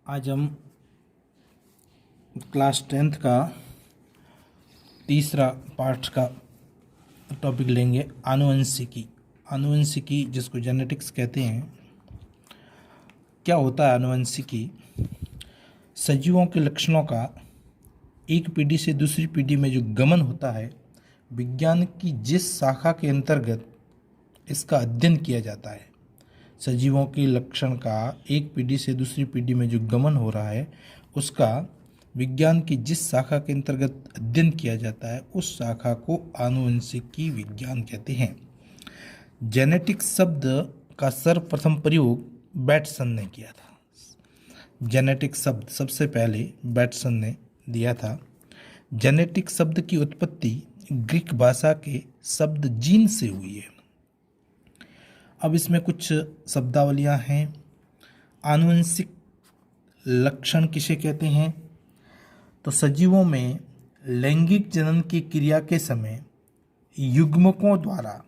आज हम class 10th का तीसरा पार्ट का टॉपिक लेंगे आनुवंशिकी। आनुवंशिकी जिसको जेनेटिक्स कहते हैं। क्या होता है आनुवंशिकी? सजीवों के लक्षणों का एक पीढ़ी से दूसरी पीढ़ी में जो गमन होता है, विज्ञान की जिस शाखा के अंतर्गत इसका अध्ययन किया जाता है, सजीवों के लक्षण का एक पीढ़ी से दूसरी पीढ़ी में जो गमन हो रहा है, उसका विज्ञान की जिस शाखा के अंतर्गत अध्ययन किया जाता है, उस शाखा को आनुवंशिकी विज्ञान कहते हैं। जेनेटिक्स शब्द का सर्वप्रथम प्रयोग बैटसन ने किया था। जेनेटिक्स शब्द सबसे पहले बैटसन ने दिया था। जेनेटिक्स शब्द की उत्पत्ति ग्रीक भाषा के शब्द जीन से हुई है। अब इसमें कुछ शब्दावलियां हैं। आनुवंशिक लक्षण किसे कहते हैं? तो सजीवों में लैंगिक जनन की क्रिया के समय युग्मकों द्वारा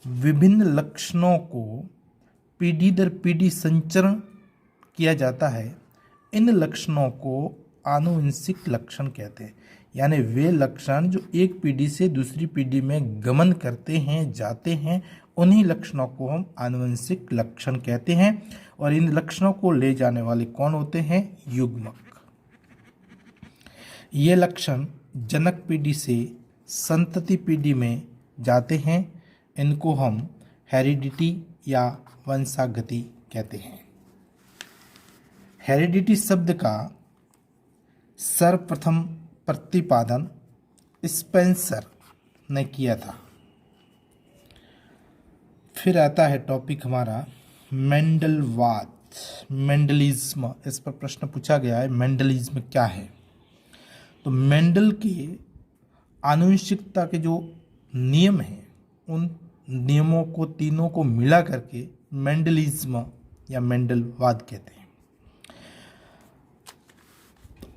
विभिन्न लक्षणों को पीढ़ी दर पीढ़ी संचरण किया जाता है। इन लक्षणों को आनुवंशिक लक्षण कहते हैं। यानी वे लक्षण जो एक पीढ़ी से दूसरी पीढ़ी में गमन करते हैं, जाते हैं, उन्हीं लक्षणों को हम आनुवंशिक लक्षण कहते हैं। और इन लक्षणों को ले जाने वाले कौन होते हैं? युग्मक। ये लक्षण जनक पीढ़ी से संतति पीढ़ी में जाते हैं। इनको हम हेरिडिटी या वंशागति कहते हैं। हेरिडिटी शब्द का सर्वप्रथम प्रतिपादन स्पेंसर ने किया था। फिर आता है टॉपिक हमारा मेंडलवाद, मेंडलिज्म। इस पर प्रश्न पूछा गया है, मेंडलिज्म क्या है? तो मेंडल के आनुवंशिकता के जो नियम हैं, उन नियमों को तीनों को मिला करके मेंडलिज्म या मेंडलवाद कहते हैं।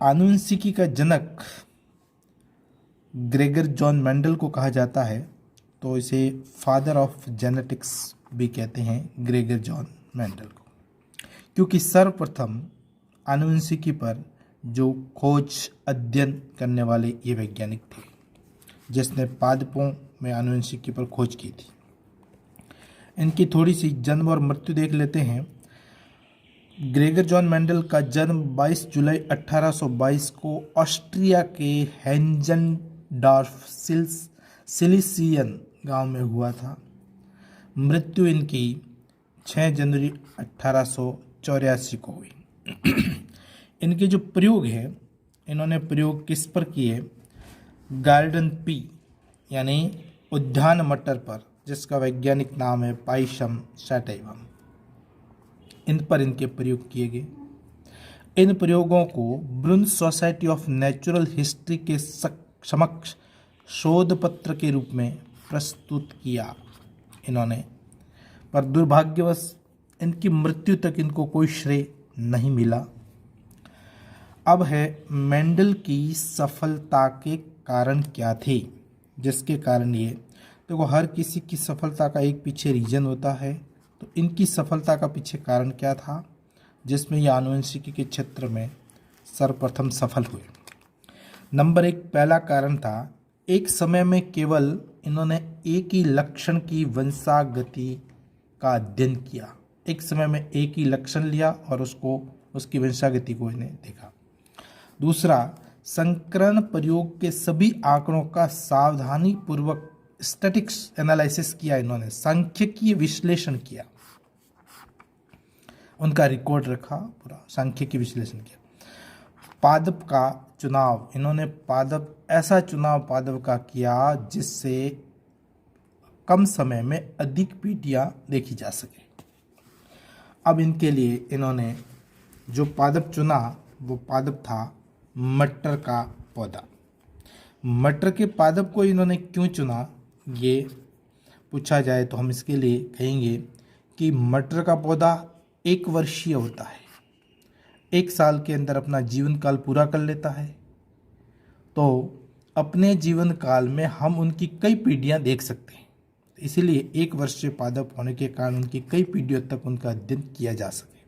आनुवंशिकी का जनक ग्रेगर जॉन मेंडल को कहा जाता है, तो इसे फादर ऑफ जेनेटिक्स भी कहते हैं, ग्रेगर जॉन मेंडल को, क्योंकि सर्वप्रथम आनुवंशिकी पर जो खोज अध्ययन करने वाले ये वैज्ञानिक थे, जिसने पादपों में आनुवंशिकी पर खोज की थी। इनकी थोड़ी सी जन्म और मृत्यु देख लेते हैं। ग्रेगर जॉन मेंडल का जन्म 22 जुलाई 1822 को ऑस्ट्रिया के हेंजनडॉर्फ सिलिसियन गांव में हुआ था। मृत्यु इनकी 6 जनवरी 1884 को हुई। इनके जो प्रयोग हैं, इन्होंने प्रयोग किस पर किए? गार्डन पी यानी उद्यान मटर पर, जिसका वैज्ञानिक नाम है पाइशम सैटिवम। इन पर इनके प्रयोग किए गए। इन प्रयोगों को ब्रुन्स सोसाइटी ऑफ नेचुरल हिस्ट्री के समक्ष शोध पत्र के रूप में प्रस्तुत किया इन्होंने, पर दुर्भाग्यवश इनकी मृत्यु तक इनको कोई श्रेय नहीं मिला। अब है मेंडल की सफलता के कारण क्या थे, जिसके कारण ये, देखो हर किसी की सफलता का एक पीछे रीजन होता है। तो इनकी सफलता का पीछे कारण क्या था, जिसमें ये आनुवंशिकी के क्षेत्र में सर्वप्रथम सफल हुए? नंबर 1, पहला कारण था, एक समय में केवल इन्होंने एक ही लक्षण की वंशागति का अध्ययन किया। एक समय में एक ही लक्षण लिया और उसकी वंशागति को इन्हें देखा। दूसरा, संकरण प्रयोग के सभी आंकड़ों का सावधानी पूर्वक स्टैटिक्स एनालिसिस किया इन्होंने, सांख्यिकीय विश्लेषण किया, उनका रिकॉर्ड रखा, पूरा सांख्यिकीय विश्लेषण किया। पादप का चुनाव, इन्होंने ऐसा चुनाव पादप का किया जिससे कम समय में अधिक पीढ़ियां देखी जा सके। अब इनके लिए इन्होंने जो पादप चुना, वो पादप था मटर का पौधा। मटर के पादप को इन्होंने क्यों चुना, ये पूछा जाए तो हम इसके लिए कहेंगे कि मटर का पौधा 1 वर्षीय होता है, 1 साल के अंदर अपना जीवन काल पूरा कर लेता है। तो अपने जीवन काल में हम उनकी कई पीढ़ियां देख सकते हैं। इसीलिए 1 वर्षीय पादप होने के कारण उनकी कई पीढ़ियों तक उनका अध्ययन किया जा सके।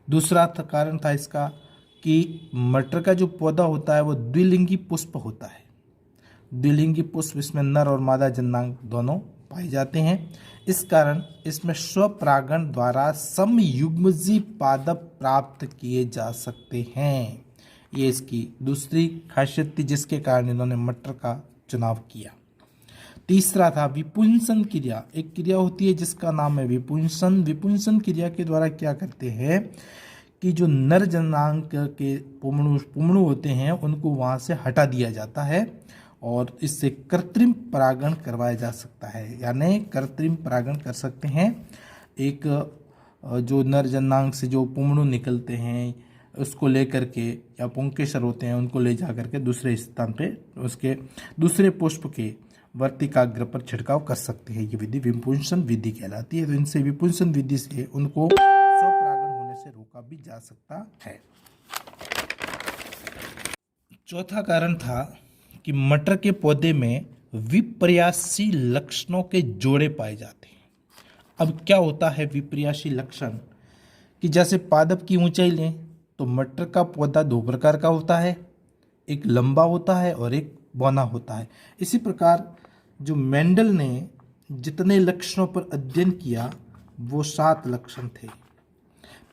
दूसरा कारण था इसका कि मटर का जो पौधा होता है वो द्विलिंगी पुष्प होता है। द्विलिंगी पुष्प, इसमें नर और मादा जननांग दोनों पाए जाते हैं। इस कारण इसमें स्वपरागण द्वारा समयुग्मजी पादप प्राप्त किए जा सकते हैं। ये इसकी दूसरी खासियत थी जिसके कारण इन्होंने मटर का चुनाव किया। तीसरा था विपुंसन क्रिया। एक क्रिया होती है जिसका नाम है विपुंसन। विपुंसन क्रिया के द्वारा क्या करते हैं कि जो नर जननांग के पुमणु होते हैं उनको वहाँ से हटा दिया जाता है और इससे कृत्रिम परागण करवाया जा सकता है, यानी कृत्रिम परागण कर सकते हैं। एक जो नर जननांग से जो पुमणु निकलते हैं उसको लेकर के, या पुंकेसर होते हैं उनको ले जा करके दूसरे स्थान पे उसके दूसरे पुष्प के वर्तिकाग्र पर छिड़काव कर सकते हैं। ये विधि विपुंसन विधि कहलाती है। तो इनसे विपुंसन विधि से उनको स्वपरागण होने से रोका भी जा सकता है। चौथा कारण था कि मटर के पौधे में विपर्यासी लक्षणों के जोड़े पाए जाते हैं। अब क्या होता है विपर्यासी लक्षण, कि जैसे पादप की ऊंचाई लें तो मटर का पौधा दो प्रकार का होता है, एक लंबा होता है और एक बौना होता है। इसी प्रकार जो मेंडल ने जितने लक्षणों पर अध्ययन किया वो 7 लक्षण थे।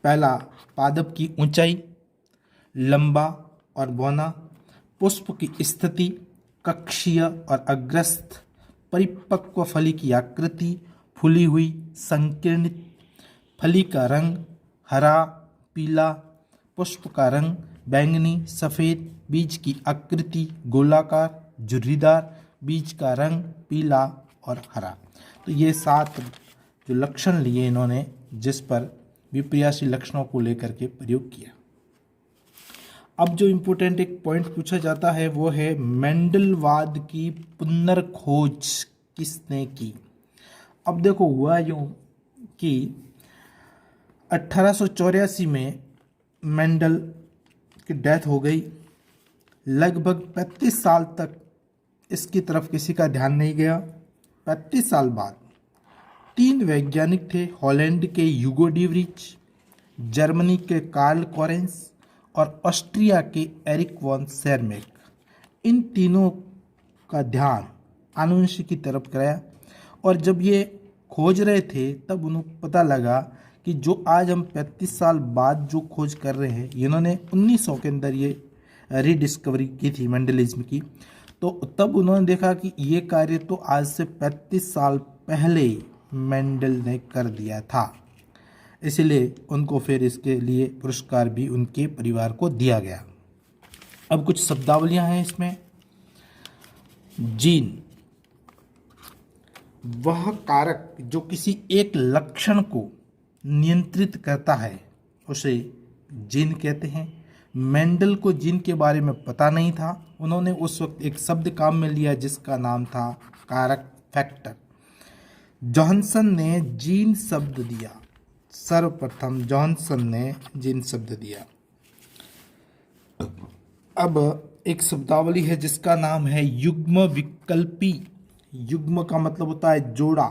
पहला, पादप की ऊंचाई, लंबा और बौना, पुष्प की स्थिति, कक्षीय और अग्रस्त, परिपक्व फली की आकृति, फूली हुई, संकीर्णित, फली का रंग हरा, पीला, पुष्प का रंग बैंगनी, सफ़ेद, बीज की आकृति गोलाकार, झुर्रीदार, बीज का रंग पीला और हरा। तो ये 7 जो लक्षण लिए इन्होंने, जिस पर विपर्यासी लक्षणों को लेकर के प्रयोग किया। अब जो इम्पोर्टेंट एक पॉइंट पूछा जाता है वो है मेंडलवाद की पुनर्खोज किसने की। अब देखो हुआ यूँ कि 1884 में मेंडल की डेथ हो गई। लगभग 35 साल तक इसकी तरफ किसी का ध्यान नहीं गया। 35 साल बाद 3 वैज्ञानिक थे, हॉलैंड के ह्यूगो डी व्रीच, जर्मनी के कार्ल कोरेंस और ऑस्ट्रिया के एरिक वॉन शेरमेक। इन तीनों का ध्यान आनुवंशिकी की तरफ गया और जब ये खोज रहे थे तब उन्हें पता लगा कि जो आज हम 35 साल बाद जो खोज कर रहे हैं, इन्होंने 1900 के अंदर ये रीडिस्कवरी की थी मेंडलिज्म की। तो तब उन्होंने देखा कि ये कार्य तो आज से 35 साल पहले मेंडल ने कर दिया था, इसलिए उनको फिर इसके लिए पुरस्कार भी उनके परिवार को दिया गया। अब कुछ शब्दावलियां हैं इसमें। जीन, वह कारक जो किसी एक लक्षण को नियंत्रित करता है उसे जीन कहते हैं। मेंडल को जीन के बारे में पता नहीं था, उन्होंने उस वक्त एक शब्द काम में लिया जिसका नाम था कारक, फैक्टर। जॉनसन ने जीन शब्द दिया, सर्वप्रथम जॉनसन ने जीन शब्द दिया। अब एक शब्दावली है जिसका नाम है युग्म विकल्पी। युग्म का मतलब होता है जोड़ा।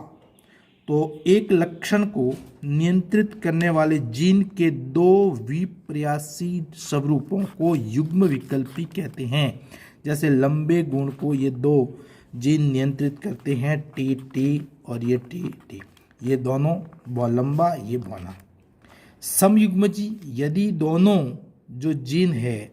तो एक लक्षण को नियंत्रित करने वाले जीन के 2 विपर्यासी स्वरूपों को युग्म विकल्पी कहते हैं। जैसे लंबे गुण को ये 2 जीन नियंत्रित करते हैं, टी टी और ये टी टी, ये दोनों लंबा, ये बौना। समयुग्मजी, यदि दोनों जो जीन है,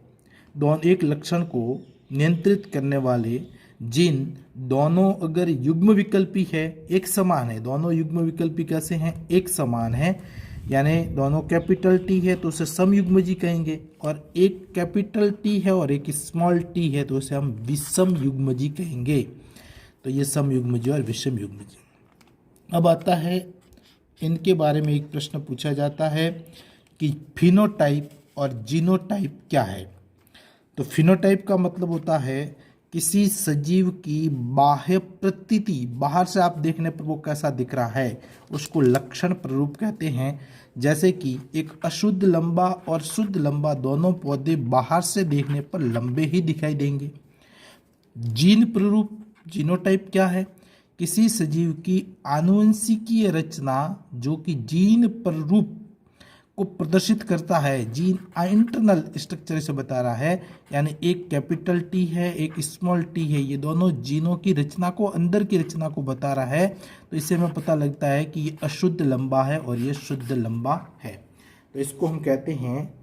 दोनों एक लक्षण को नियंत्रित करने वाले जीन दोनों अगर युग्म विकल्पी है, एक समान है, दोनों युग्म विकल्पी कैसे हैं, एक समान है, यानी दोनों कैपिटल टी है तो उसे समयुग्मजी कहेंगे, और एक कैपिटल टी है और एक स्मॉल टी है तो उसे हम विषम युग्मजी कहेंगे। तो ये समयुग्मजी और विषम युग्मजी। अब आता है इनके बारे में एक प्रश्न पूछा जाता है कि फिनोटाइप और जीनोटाइप क्या है। तो फिनोटाइप का मतलब होता है किसी सजीव की बाह्य प्रतीति, बाहर से आप देखने पर वो कैसा दिख रहा है, उसको लक्षण प्ररूप कहते हैं। जैसे कि एक अशुद्ध लंबा और शुद्ध लंबा दोनों पौधे बाहर से देखने पर लंबे ही दिखाई देंगे। जीन प्ररूप, जीनोटाइप क्या है, किसी सजीव की आनुवंशिकीय रचना जो कि जीन प्ररूप को प्रदर्शित करता है। जीन इंटरनल स्ट्रक्चर से बता रहा है, यानी एक कैपिटल टी है, एक स्मॉल टी है, ये दोनों जीनों की रचना को, अंदर की रचना को बता रहा है। तो इससे हमें पता लगता है कि ये अशुद्ध लंबा है और ये शुद्ध लंबा है। तो इसको हम कहते हैं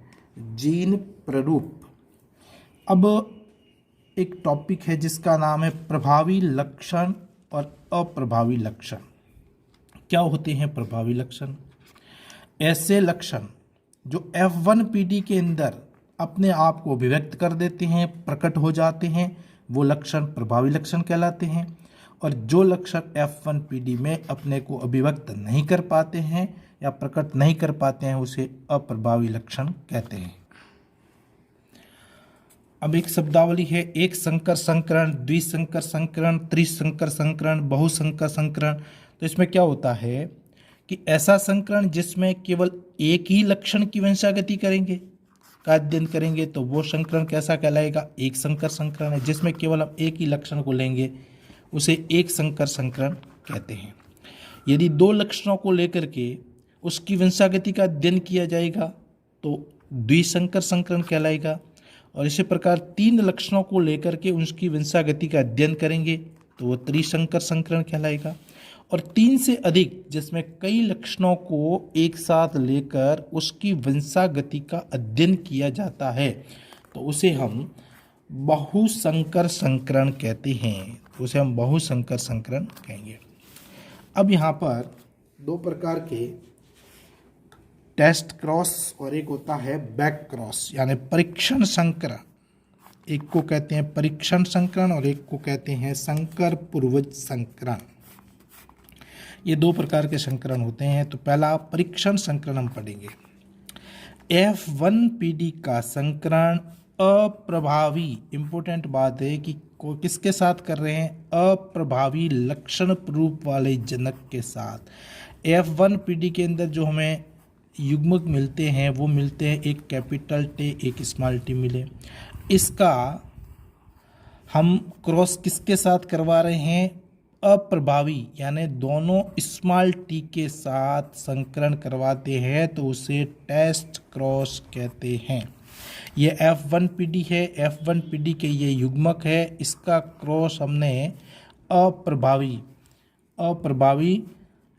जीन प्रारूप। अब एक टॉपिक है जिसका नाम है प्रभावी लक्षण और अप्रभावी लक्षण। क्या होते हैं प्रभावी लक्षण? ऐसे लक्षण जो F1PD के अंदर अपने आप को अभिव्यक्त कर देते हैं, प्रकट हो जाते हैं, वो लक्षण प्रभावी लक्षण कहलाते हैं। और जो लक्षण F1PD में अपने को अभिव्यक्त नहीं कर पाते हैं या प्रकट नहीं कर पाते हैं, उसे अप्रभावी लक्षण कहते हैं। अब एक शब्दावली है, एक संकर संकरण, द्विसंकर संकरण, त्रिसंकर संकरण, बहुसंकर संकरण। तो इसमें क्या होता है कि ऐसा संकरण जिसमें केवल एक ही लक्षण की वंशागति करेंगे, का अध्ययन करेंगे, तो वो संकरण कैसा कहलाएगा? एक संकर संकरण है। जिसमें केवल हम एक ही लक्षण को लेंगे उसे एक संकर संकरण कहते हैं। यदि दो लक्षणों को लेकर के उसकी वंशागति का अध्ययन किया जाएगा तो द्विसंकर संकरण कहलाएगा। और इसी प्रकार तीन लक्षणों को लेकर के उसकी वंशागति का अध्ययन करेंगे तो वो त्रिसंकर संकरण कहलाएगा। और तीन से अधिक, जिसमें कई लक्षणों को एक साथ लेकर उसकी वंशागति का अध्ययन किया जाता है, तो उसे हम बहुसंकर संकरण कहते हैं। उसे हम बहुसंकर संकरण कहेंगे। अब यहाँ पर दो प्रकार के टेस्ट क्रॉस और एक होता है बैक क्रॉस, यानी परीक्षण संकरण। एक को कहते हैं परीक्षण संकरण और एक को कहते हैं संकर पूर्वज संकरण। ये दो प्रकार के संकरण होते हैं। तो पहला परीक्षण संकरण हम पढ़ेंगे। F1PD का संकरण अप्रभावी, इंपॉर्टेंट बात है कि किसके साथ कर रहे हैं? अप्रभावी लक्षण रूप वाले जनक के साथ। F1PD के अंदर जो हमें युग्मक मिलते हैं वो मिलते हैं, एक कैपिटल टी, एक स्मॉल टी मिले। इसका हम क्रॉस किसके साथ करवा रहे हैं? अप्रभावी, यानी दोनों स्मॉल टी के साथ संकरण करवाते हैं, तो उसे टेस्ट क्रॉस कहते हैं। ये F1PD है, F1PD के ये युग्मक है, इसका क्रॉस हमने अप्रभावी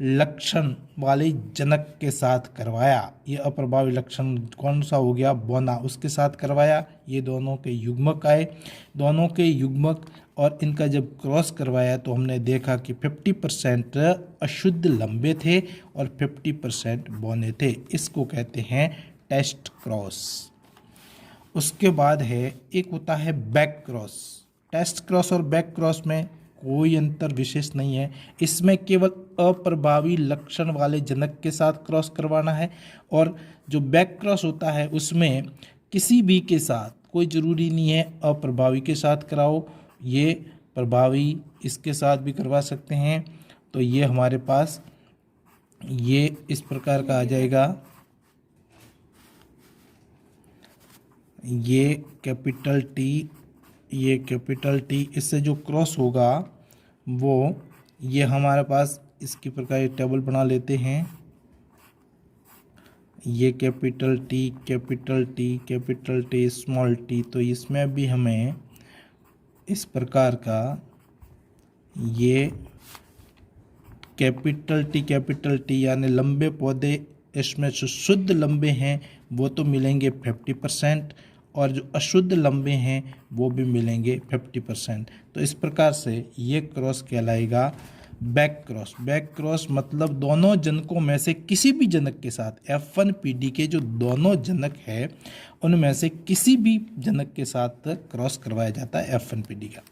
लक्षण वाले जनक के साथ करवाया। ये अप्रभावी लक्षण कौन सा हो गया? बोना, उसके साथ करवाया। ये दोनों के युग्मक आए, दोनों के युग्मक, और इनका जब क्रॉस करवाया तो हमने देखा कि 50% अशुद्ध लंबे थे और 50% बोने थे। इसको कहते हैं टेस्ट क्रॉस। उसके बाद है एक होता है बैक क्रॉस। टेस्ट क्रॉस और बैक क्रॉस में कोई अंतर विशेष नहीं है। इसमें केवल अप्रभावी लक्षण वाले जनक के साथ क्रॉस करवाना है। और जो बैक क्रॉस होता है उसमें किसी भी के साथ, कोई ज़रूरी नहीं है अप्रभावी के साथ कराओ, ये प्रभावी इसके साथ भी करवा सकते हैं। तो ये हमारे पास ये इस प्रकार का आ जाएगा। ये कैपिटल टी, ये कैपिटल टी, इससे जो क्रॉस होगा वो ये हमारे पास इसकी प्रकार टेबल बना लेते हैं। ये capital T, capital T, capital T, small T, तो इसमें भी हमें इस प्रकार का ये कैपिटल टी यानी लंबे पौधे, इसमें जो शुद्ध लंबे हैं वो तो मिलेंगे 50%, और जो अशुद्ध लंबे हैं वो भी मिलेंगे 50%। तो इस प्रकार से ये क्रॉस कहलाएगा बैक क्रॉस। बैक क्रॉस मतलब दोनों जनकों में से किसी भी जनक के साथ, F1PD के जो दोनों जनक है उनमें से किसी भी जनक के साथ क्रॉस करवाया जाता है F1PD का।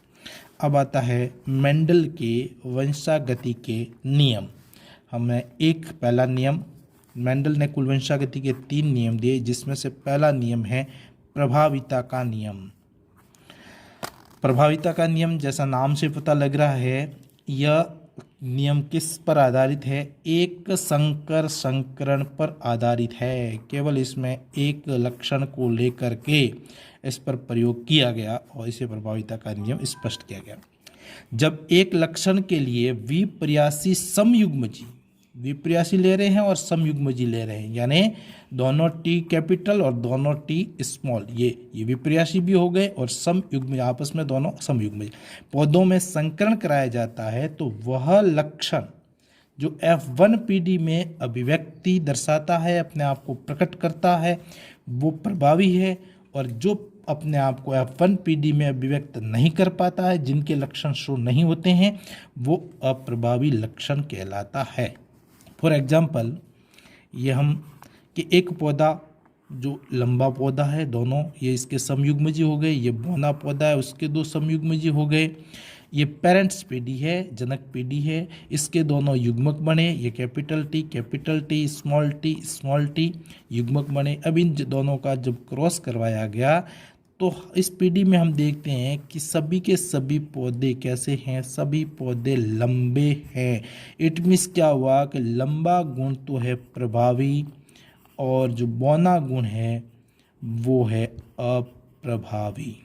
अब आता है मेंडल के वंशागति के नियम। हमें एक पहला नियम, मेंडल ने कुल वंशागति के 3 नियम दिए, जिसमें से पहला नियम है प्रभाविता का नियम। प्रभाविता का नियम जैसा नाम से पता लग रहा है, यह नियम किस पर आधारित है? एक संकर संकरण पर आधारित है। केवल इसमें एक लक्षण को लेकर के इस पर प्रयोग किया गया और इसे प्रभाविता का नियम स्पष्ट किया गया। जब एक लक्षण के लिए विपर्यासी समयुग्मजी, विपर्यासी ले रहे हैं और समयुग्मजी ले रहे हैं, यानी दोनों टी कैपिटल और दोनों टी स्मॉल, ये विपर्यासी भी हो गए और समयुग्मज, आपस में दोनों समयुग्मज। पौधों में संकरण कराया जाता है तो वह लक्षण जो F1PD में अभिव्यक्ति दर्शाता है, अपने आप को प्रकट करता है, वो प्रभावी है, और जो अपने आप को F1PD में अभिव्यक्त नहीं कर पाता है, जिनके लक्षण शो नहीं होते हैं, वो अप्रभावी लक्षण कहलाता है। फॉर एग्जाम्पल, ये हम कि एक पौधा जो लंबा पौधा है, दोनों ये इसके समयुग्मजी हो गए, ये बौना पौधा है उसके दो समयुग्मजी हो गए, ये पेरेंट्स पीढ़ी है, जनक पीढ़ी है, इसके दोनों युग्मक बने, ये कैपिटल टी स्मॉल टी युग्मक बने। अब इन दोनों का जब क्रॉस करवाया गया तो इस पीढ़ी में हम देखते हैं कि सभी के सभी पौधे कैसे हैं, सभी पौधे लंबे हैं। इट मीन्स क्या हुआ कि लंबा गुण तो है प्रभावी और जो बौना गुण है वो है अप्रभावी।